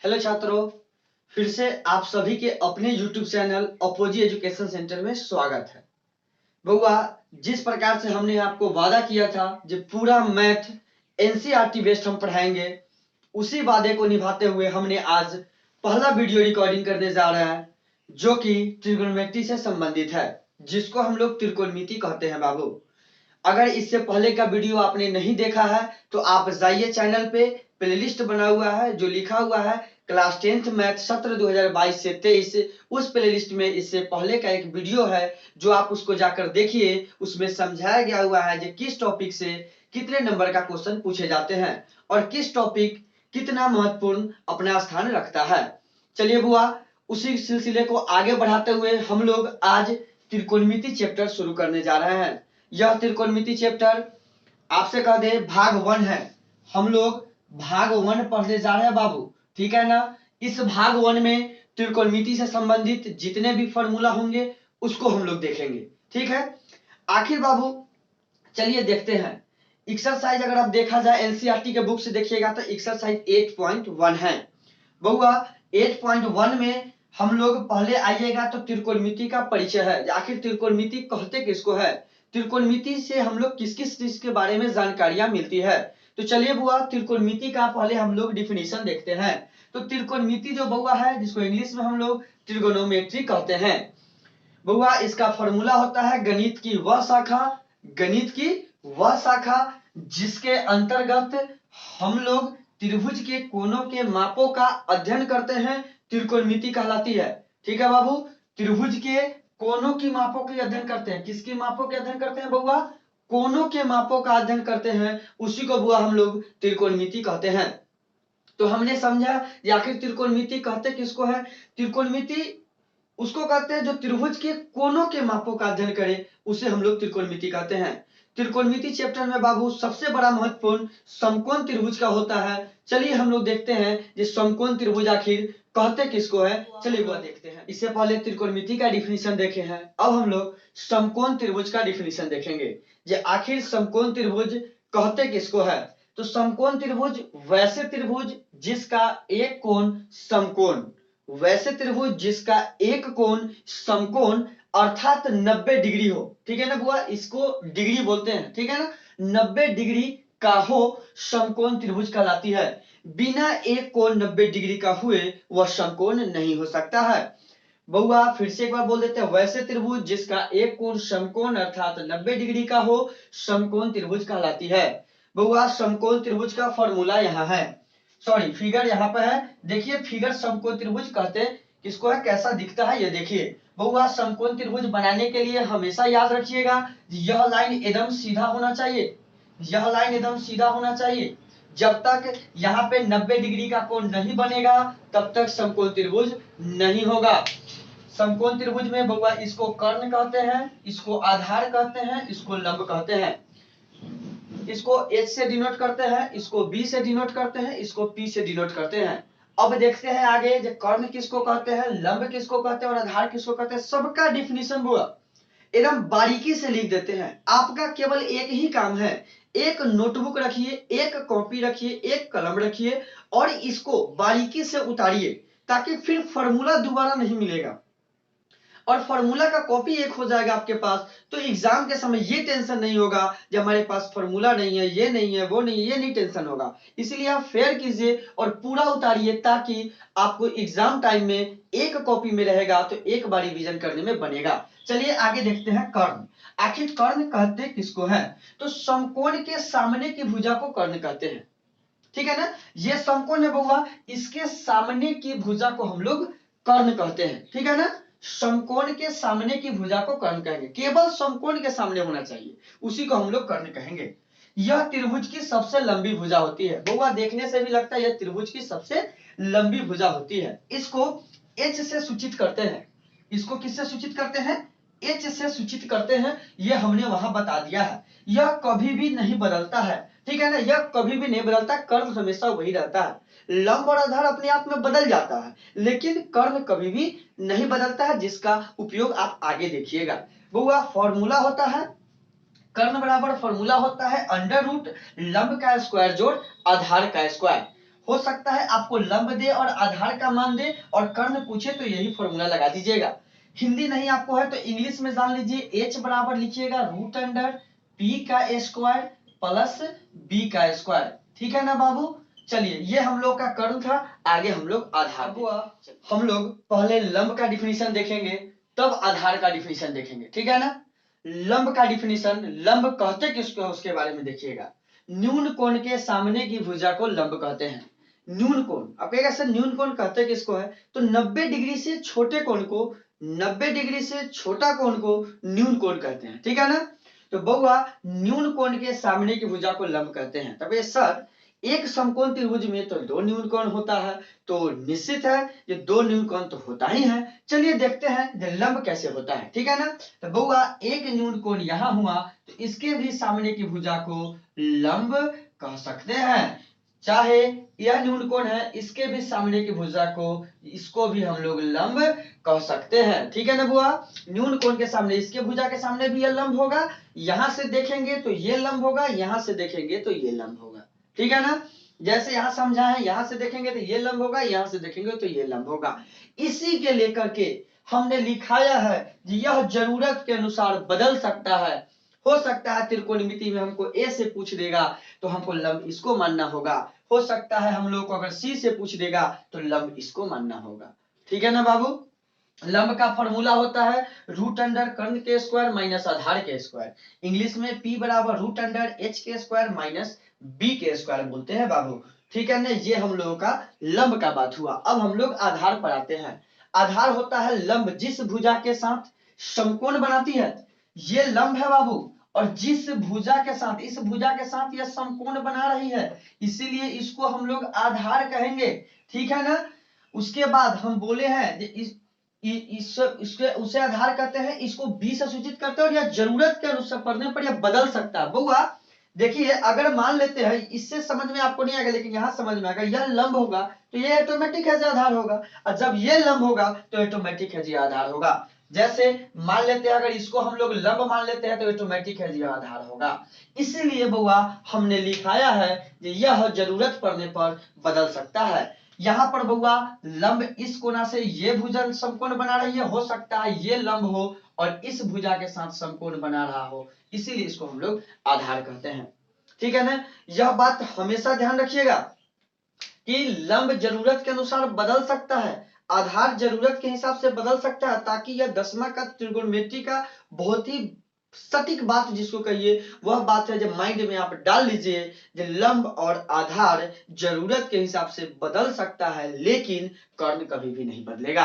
Hello छात्रों, फिर से आप सभी के अपने YouTube channel apogee education centre में स्वागत है। बउआ, जिस प्रकार से हमने आपको वादा किया था जो पूरा मैथ एनसीईआरटी बेस्ड हम पढ़ाएंगे, उसी वादे को निभाते हुए हमने आज पहला वीडियो रिकॉर्डिंग करने जा रहे हैं जो कि त्रिकोणमिति से संबंधित है, जिसको हम लोग त्रिकोणमिति कहते हैं। बाबू, अगर इससे पहले का वीडियो आपने नहीं देखा है तो आप जाइए चैनल पे, प्लेलिस्ट बना हुआ है जो लिखा हुआ है क्लास 10th मैथ सत्र 2022 से 23। उस प्लेलिस्ट में इससे पहले का एक वीडियो है जो आप उसको जाकर देखिए। उसमें समझाया गया हुआ है कि किस टॉपिक से कितने नंबर का क्वेश्चन पूछे जाते हैं और किस टॉपिक कितना महत्वपूर्ण अपना स्थान रखता है। चलिए बुआ, उसी सिलसिले को आगे बढ़ाते हुए हम लोग आज त्रिकोणमिति चैप्टर शुरू करने जा रहे हैं। यह त्रिकोणमिति चैप्टर आपसे कह दे भाग 1 है। हम लोग भाग 1 पढ़ने जा रहे हैं बाबू, ठीक है ना। इस भाग 1 में त्रिकोणमिति से संबंधित जितने भी फॉर्मूला होंगे उसको हम लोग देखेंगे, ठीक है। आखिर बाबू चलिए देखते हैं एक्सरसाइज। अगर आप देखा जाए एनसीईआरटी के बुक से देखिएगा तो एक्सरसाइज 8.1 है। बहुआ 8.1 में हम लोग पहले आइएगा तो त्रिकोणमिति का परिचय है। आखिर त्रिकोणमिति कहते किसको है, त्रिकोणमिति से हम लोग किस किस चीज के बारे में जानकारियां मिलती है। तो चलिए बुआ, त्रिकोणमिति का पहले हम लोग डिफिनीशन देखते हैं। तो त्रिकोणमिति जो बुआ है, जिसको इंग्लिश में हम लोग ट्रिगोनोमेट्री कहते हैं। बुआ, इसका फॉर्मूला होता है गणित की वह शाखा जिसके अंतर्गत हम लोग त्रिभुज के कोनों के मापों का अध्ययन करते हैं, त्रिकोणमिति कहलाती है। ठीक है बाबू, त्रिभुज के कोनों की मापों के अध्ययन करते हैं। किसकी मापों के अध्ययन करते हैं बुआ? कोनों के मापों का अध्ययन करते हैं, उसी को बुआ हम लोग त्रिकोणमिति कहते हैं। तो हमने समझा आखिर त्रिकोणमिति कहते किसको है। त्रिकोणमिति उसको कहते हैं जो त्रिभुज के कोनों के मापों का अध्ययन करे, उसे हम लोग त्रिकोणमिति कहते हैं। त्रिकोणमिति चैप्टर में बाबू सबसे बड़ा महत्वपूर्ण समकोण त्रिभुज का होता है। चलिए हम लोग देखते हैं ये समकोण त्रिभुज आखिर कहते किसको है। चलिए वो देखते हैं। इससे पहले त्रिकोणमिति का डिफिनीशन देखे हैं, अब हम लोग समकोण त्रिभुज का डिफिनीशन देखेंगे जे आखिर समकोण त्रिभुज कहते किसको है। तो समकोण त्रिभुज वैसे त्रिभुज जिसका एक कोण समकोण, वैसे त्रिभुज जिसका एक कोण समकोण अर्थात 90 डिग्री हो। ठीक है ना बुआ, इसको डिग्री बोलते हैं, ठीक है ना। 90 डिग्री का हो समकोण त्रिभुज कहलाती है। बिना एक कोण 90 डिग्री का हुए वह समकोण नहीं हो सकता है। बउआ फिर से एक बार बोल देते हैं, वैसे त्रिभुज जिसका एक कोण समकोण अर्थात 90 डिग्री का हो समकोण त्रिभुज कहलाती है। बउआ समकोण त्रिभुज का फॉर्मूला यहाँ है, सॉरी फिगर यहाँ पे है। देखिए फिगर समकोण त्रिभुज कहते किसको है, कैसा दिखता है ये देखिए। बउआ समकोण त्रिभुज बनाने के लिए हमेशा याद रखिएगा यह लाइन एकदम सीधा होना चाहिए, यह लाइन एकदम सीधा होना चाहिए। जब तक यहाँ पे 90 डिग्री का कोण नहीं बनेगा तब तक समकोण त्रिभुज नहीं होगा। समकोण त्रिभुज में बउआ इसको कर्ण कहते हैं, इसको आधार कहते हैं, इसको लंब कहते हैं। इसको H से डिनोट करते हैं, इसको B से डिनोट करते हैं, इसको P से डिनोट करते हैं। अब देखते हैं आगे जो कर्ण किसको कहते हैं, लंब किसको कहते हैं और आधार किसको कहते हैं, सबका डिफिनीशन बुआ एकदम बारीकी से लिख देते हैं। आपका केवल एक ही काम है, एक नोटबुक रखिए, एक कॉपी रखिए, एक कलम रखिए और इसको बारीकी से उतारिए ताकि फिर फॉर्मूला दोबारा नहीं मिलेगा और फॉर्मूला का कॉपी एक हो जाएगा आपके पास। तो एग्जाम के समय ये टेंशन नहीं होगा जब हमारे पास फॉर्मूला नहीं है, ये नहीं है, वो नहीं है, ये नहीं टेंशन होगा। इसलिए आप फेयर कीजिए और पूरा उतारिए ताकि आपको एग्जाम टाइम में एक कॉपी में रहेगा तो एक बार रिवीजन करने में बनेगा। चलिए आगे देखते हैं कर्ण। आखिर कर्ण कहते किसको है, तो समकोण के सामने की भुजा को कर्ण कहते हैं। ठीक है ना, ये समकोण है बउआ, इसके सामने की भुजा को हम लोग कर्ण कहते हैं। ठीक है ना, समकोण के सामने की भुजा को कर्ण कहेंगे, केवल समकोण के सामने होना चाहिए, उसी को हम लोग कर्ण कहेंगे। यह त्रिभुज की सबसे लंबी भुजा होती है। बउआ देखने से भी लगता है यह त्रिभुज की सबसे लंबी भुजा होती है। इसको H से सूचित करते हैं। इसको किससे सूचित करते हैं, H से सूचित करते हैं। यह हमने वहां बता दिया है। यह कभी भी नहीं बदलता है, ठीक है ना, यह कभी भी नहीं बदलता, कर्ण हमेशा वही रहता है। लंब और आधार अपने आप में बदल जाता है लेकिन कर्ण कभी भी नहीं बदलता है, जिसका उपयोग आप आगे देखिएगा। बउआ फॉर्मूला होता है कर्ण बराबर फॉर्मूला होता है अंडर रूट लंब का स्क्वायर जोड़ आधार का स्क्वायर। हो सकता है आपको लंब दे और आधार का मान दे और कर्ण पूछे तो यही फॉर्मूला लगा दीजिएगा। हिंदी नहीं आपको है तो इंग्लिश में जान लीजिए, h बराबर लिखिएगा रूट अंडर p का स्क्वायर प्लस b का स्क्वायर। ठीक है ना बाबू। चलिए ये हम लोग का कर्ण था, आगे हम लोग आधार हुआ। हम लोग पहले लंब का डिफिनीशन देखेंगे तब आधार का डिफिनीशन देखेंगे, ठीक है ना। लंब का डिफिनीशन, लंब कहते किसको है उसके बारे में देखिएगा। न्यून कोण के सामने की भुजा को लंब कहते हैं। न्यून कोण, आप कहेगा सर न्यून कोण कहते किसको है, तो 90 डिग्री से छोटे कोण को, 90 डिग्री से छोटा कोण को न्यून कोण कहते हैं, ठीक है ना। तो बउआ न्यून कोण के सामने की भुजा को लंब कहते हैं। तब सर एक समकोण त्रिभुज में तो दो न्यून कोण होता है, तो निश्चित है ये दो न्यून कोण तो होता ही है। चलिए देखते हैं ये लंब कैसे होता है, ठीक है ना। तो बउआ एक न्यून कोण यहां हुआ तो इसके भी सामने की भुजा को लंब कह सकते हैं। चाहे यह न्यून कोण है, इसके भी सामने की भुजा को, इसको भी हम लोग लंब कह सकते हैं, ठीक है ना बुआ। न्यून कोण के सामने, इसके भुजा के सामने भी यह लंब होगा, यहां से देखेंगे तो ये लंब होगा, यहां से देखेंगे तो ये लंब होगा, ठीक है ना। जैसे यहां समझा है, यहां से देखेंगे तो ये लंब होगा, यहां से देखेंगे तो ये लंब होगा। इसी के लेकर के हमने लिखाया है कि यह जरूरत के अनुसार बदल सकता है। हो सकता है त्रिकोणमिति में हमको ए से पूछ देगा तो हमको लंब इसको मानना होगा, हो सकता है हम लोग को अगर सी से पूछ देगा तो लंब इसको मानना होगा, ठीक है ना बाबू। लंब का फॉर्मूला होता है रूट अंडर कर्ण के स्क्वायर माइनस आधार के स्क्वायर। इंग्लिश में p बराबर रूट अंडर h के स्क्वायर माइनस b के स्क्वायर बोलते हैं बाबू, ठीक है ना। ये हम लोगों का लंब का बात हुआ। अब हम लोग आधार पर आते हैं। आधार होता है लंब जिस भुजा के साथ समकोण बनाती है, ये लंब है बाबू, और जिस भुजा के साथ, इस भुजा के साथ यह समकोण बना रही है, इसीलिए इसको हम लोग आधार कहेंगे, ठीक है ना। उसके बाद हम बोले हैं इसके उसे आधार कहते हैं, इसको बी से सूचित करते हैं और यह जरूरत के अनुसार पढ़ने पर यह बदल सकता है। बउआ देखिए अगर मान लेते हैं, इससे समझ में आपको नहीं आएगा लेकिन यहां समझ में आएगा, यह लंब होगा तो ये ऑटोमेटिक है जी आधार होगा, और जब ये लंब होगा तो ऑटोमेटिक है जी आधार होगा। जैसे मान लेते हैं अगर इसको हम लोग लंब मान लेते हैं तो ऑटोमेटिक है जी आधार होगा। इसीलिए बउआ हमने लिखाया है कि यह जरूरत पड़ने पर बदल सकता है। यहाँ पर बउआ लंब इस कोना से ये भुजा समकोण बना रही है, हो सकता है ये लंब हो और इस भुजा के साथ समकोण बना रहा हो, इसीलिए इसको हम लोग आधार कहते हैं, ठीक है ना। यह बात हमेशा ध्यान रखिएगा कि लंब जरूरत के अनुसार बदल सकता है, आधार जरूरत के हिसाब से बदल सकता है, ताकि यह 10वां का त्रिकोणमिति का बहुत ही सटीक बात जिसको कहिए वह बात है, जब माइंड में आप डाल लीजिए कि लंब और आधार जरूरत के हिसाब से बदल सकता है लेकिन कर्ण कभी भी नहीं बदलेगा।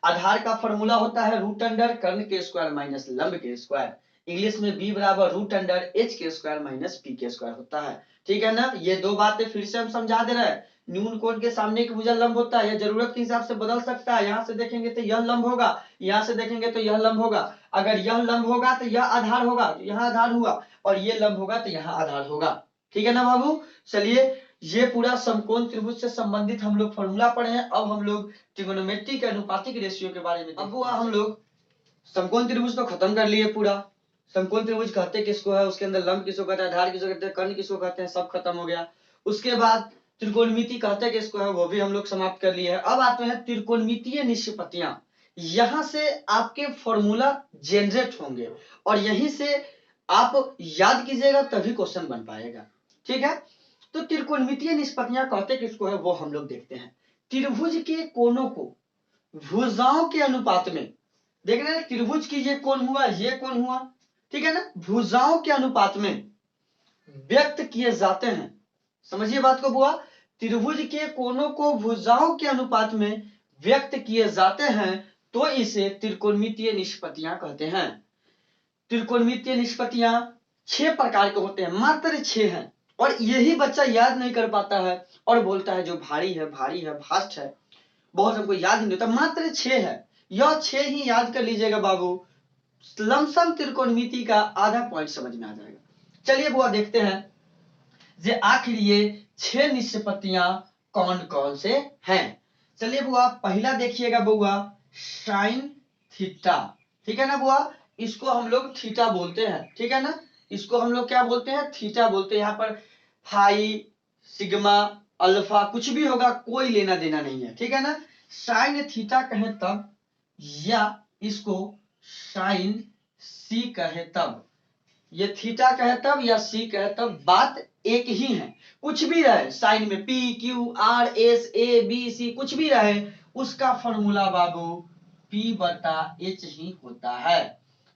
आधार का फॉर्मूला होता है रूट अंडर कर्ण के स्क्वायर माइनस लंब के स्क्वायर। इंग्लिश में b बराबर रूट अंडर h के स्क्वायर माइनस p के स्क्वायर होता है, ठीक है ना। ये दो बातें फिर से हम समझा दे रहे हैं। न्यून कोण के सामने की भुजा लंब होता है, यह जरूरत के हिसाब से बदल सकता है। यहां से देखेंगे तो यह लंब होगा, यहां से देखेंगे तो यह लंब होगा। अगर यह लंब होगा तो यह आधार होगा, तो यहां आधार हुआ, और ये लंब होगा तो यहां आधार होगा, ठीक है ना बाबू। चलिए ये पूरा समकोण त्रिभुज से संबंधित हम लोग फॉर्मूला पढ़े हैं। अब हम लोग त्रिकोणमिति के अनुपातिक रेशियो के बारे में, अब हम लोग समकोण त्रिभुज तो खत्म कर लिए पूरा। समकोण त्रिभुज कहते किसको है, उसके अंदर लंब किसको कहते हैं, आधार किसको कहते हैं, कर्ण किसको कहते हैं, सब खत्म हो गया। उसके बाद त्रिकोणमिति कहते किसको है वो भी हम लोग समाप्त कर लिए हैं। अब आते हैं त्रिकोणमितीय निष्पत्तियां। यहां से आपके फॉर्मूला जनरेट होंगे और यहीं से आप याद कीजिएगा तभी क्वेश्चन बन पाएगा, ठीक है। तो त्रिकोणमितीय निष्पत्तियां कहते किसको है वो हम लोग देखते हैं। त्रिभुज के कोणों को भुजाओं के अनुपात में, देख रहे हैं त्रिभुज की ये कोण हुआ, ये कोण हुआ, ठीक है ना, भुजाओं के अनुपात में व्यक्त किए जाते हैं। समझिए बात को बुआ, त्रिभुज के कोणों को भुजाओं के अनुपात में व्यक्त किए जाते हैं तो इसे त्रिकोणमितीय निष्पत्तियां कहते हैं। त्रिकोणमितीय निष्पत्तियां 6 प्रकार के होते हैं, मात्र 6 हैं, और यही बच्चा याद नहीं कर पाता है और बोलता है जो भारी है भास्ट है, बहुत हमको याद ही नहीं होता। मात्र 6 है, यह 6 ही याद कर लीजिएगा बाबू, लमसम त्रिकोणमिति का आधा पॉइंट समझ में आ जाएगा। चलिए बुआ देखते हैं जे आखिर ये 6 निष्पत्तियां कौन कौन से हैं। चलिए बुआ पहला देखिएगा बुआ साइन थीटा, ठीक है ना बुआ, इसको हम लोग थीटा बोलते हैं, ठीक है ना। इसको हम लोग क्या बोलते हैं, थीटा बोलते हैं। यहाँ पर हाई सिग्मा अल्फा कुछ भी होगा, कोई लेना देना नहीं है, ठीक है ना। साइन थीटा कहे तब, या इसको साइन सी कहे तब, ये थीटा कहे तब या सी कहे तब, बात एक ही है। कुछ भी रहे साइन में, P Q R S A B C कुछ भी रहे, उसका फॉर्मूला बाबू P बटा H ही होता है।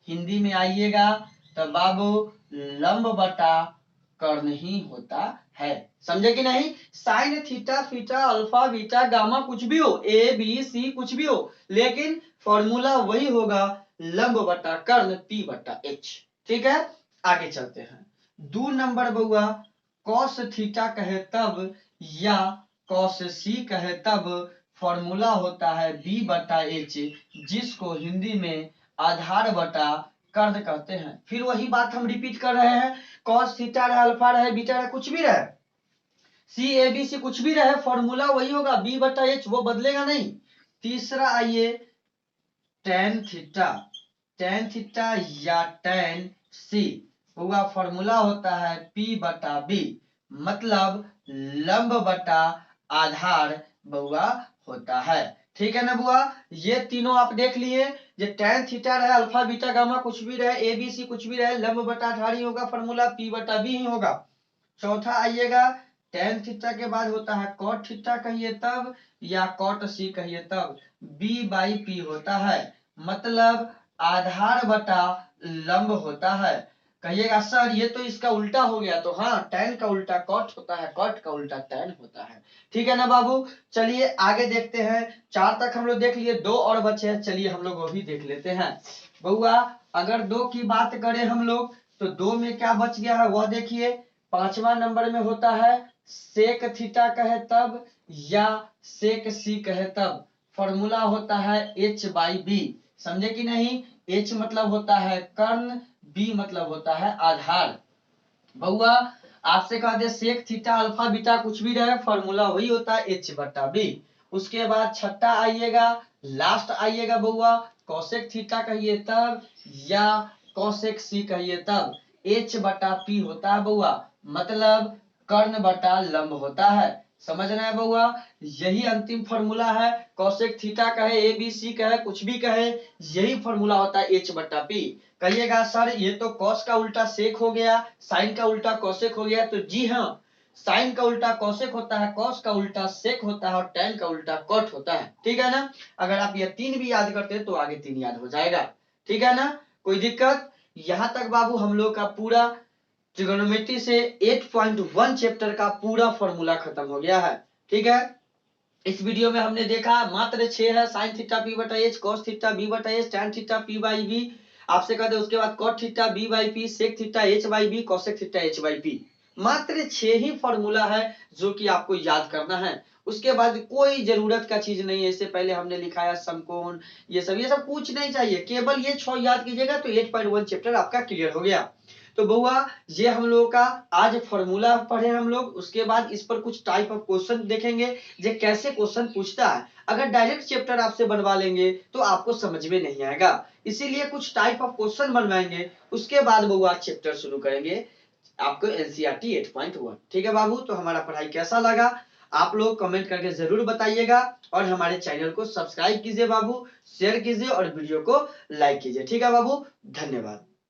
हिंदी में आइएगा तो बाबू लंब बटा कर्ण ही होता है, समझे कि नहीं। Sine theta FITA alpha beta gamma कुछ भी हो, ए बी सी कुछ भी हो, लेकिन फॉर्मूला वही होगा लंब बटा कर्ण P बटा H, ठीक है। आगे चलते हैं। 2 नंबर बउआ कॉस थीटा कहे तब या कॉस सी कहे तब, फॉर्मूला होता है B बटा H, जिसको हिंदी में आधार बटा कर्ण कहते हैं। फिर वही बात हम रिपीट कर रहे हैं, कॉस थीटा रहे अल्फा रहे बीटा रहे कुछ भी रहे, सी ए बी सी कुछ भी रहे, फॉर्मूला वही होगा B बटा H, वो बदलेगा नहीं। तीसरा आइए टेन थीटा या टेन सी, हुआ फॉर्मूला होता है P बटा B, मतलब लंब बटा आधार बउआ होता है, ठीक है ना बुआ। ये तीनों आप देख लिए, जो टेन थीटा रहे अल्फा बीटा गामा कुछ भी रहे, ए बी सी कुछ भी रहे, लंब बटा आधार ही होगा, फॉर्मूला P बटा B ही होगा। चौथा आइएगा टेन थीटा के बाद होता है कॉट थीटा कहिए तब या कॉट सी कहिए तब, B बाई P होता है, मतलब आधार बटा लंब होता है। कहिएगा सर ये तो इसका उल्टा हो गया, तो हाँ tan का उल्टा cot होता है, cot का उल्टा tan होता है, ठीक है ना बाबू। चलिए आगे देखते हैं, 4 तक हम लोग देख लिए, 2 और बचे हैं, चलिए हम लोग वो भी देख लेते हैं। बउआ अगर 2 की बात करें हम लोग तो 2 में क्या बच गया है वह देखिए। 5वां नंबर में होता है सेक थीटा कहे तब या सेक सी कहे तब, फॉर्मूला होता है H बाई बी, समझे कि नहीं। H मतलब होता है कर्ण, B मतलब होता है आधार। बउआ आपसे कहा दे सेक थीटा अल्फा बीटा कुछ भी रहे, फॉर्मूला वही होता है H बटा B। उसके बाद छठा आइएगा, लास्ट आइएगा बउआ, कॉसेक थीटा कहिए तब या कॉसेक सी कहिए तब, H बटा P होता है बउआ, मतलब कर्ण बटा लंब होता है, समझ रहे हैं बउआ। यही अंतिम फॉर्मूला है, कॉसेक थीटा कहे ए बी सी कहे कुछ भी कहे, यही फॉर्मूला होता है H बटा P। कहिएगा सर ये तो कॉस का उल्टा सेक हो गया, साइन का उल्टा कॉसेक हो गया, तो जी हाँ, साइन का उल्टा कॉसेक होता है, कॉस का उल्टा सेक होता है और टैन का उल्टा कॉट होता है, ठीक है ना। अगर आप ये 3 भी याद करते हैं तो आगे 3 याद हो जाएगा, ठीक है ना, कोई दिक्कत। यहां तक बाबू हम लोग का पूरा ट्रिगोनोमेट्री से 8.1 चैप्टर का पूरा फॉर्मूला खत्म हो गया है, ठीक है। इस वीडियो में हमने देखा मात्र 6 है, साइन थीटा P बटा H, cos थीटा B बटा H, tan theta P by B, आपसे कहते हैं उसके बाद cot theta B by P, sec theta H by B, cosec theta H by P। मात्र 6 ही फॉर्मूला है जो कि आपको याद करना है, उसके बाद कोई जरूरत का चीज नहीं है। इससे पहले हमने लिखाया समकोण, ये सब कुछ नहीं चाहिए, केवल ये 6 याद कीजिएगा तो 8.1 चैप्टर आपका क्लियर हो गया। तो बउआ ये हम लोगों का आज फॉर्मूला पढ़े हम लोग, उसके बाद इस पर कुछ टाइप ऑफ क्वेश्चन देखेंगे जे कैसे क्वेश्चन पूछता है। अगर डायरेक्ट चैप्टर आपसे बनवा लेंगे तो आपको समझ में नहीं आएगा, इसीलिए कुछ टाइप ऑफ क्वेश्चन बनवाएंगे, उसके बाद बउआ चैप्टर शुरू करेंगे आपको एनसीईआरटी 8.1, ठीक है बाबू। तो हमारा पढ़ाई कैसा लगा आप लोग कमेंट करके जरूर बताइएगा, और हमारे चैनल को सब्सक्राइब कीजिए बाबू, शेयर कीजिए और वीडियो को लाइक कीजिए, ठीक है बाबू, धन्यवाद।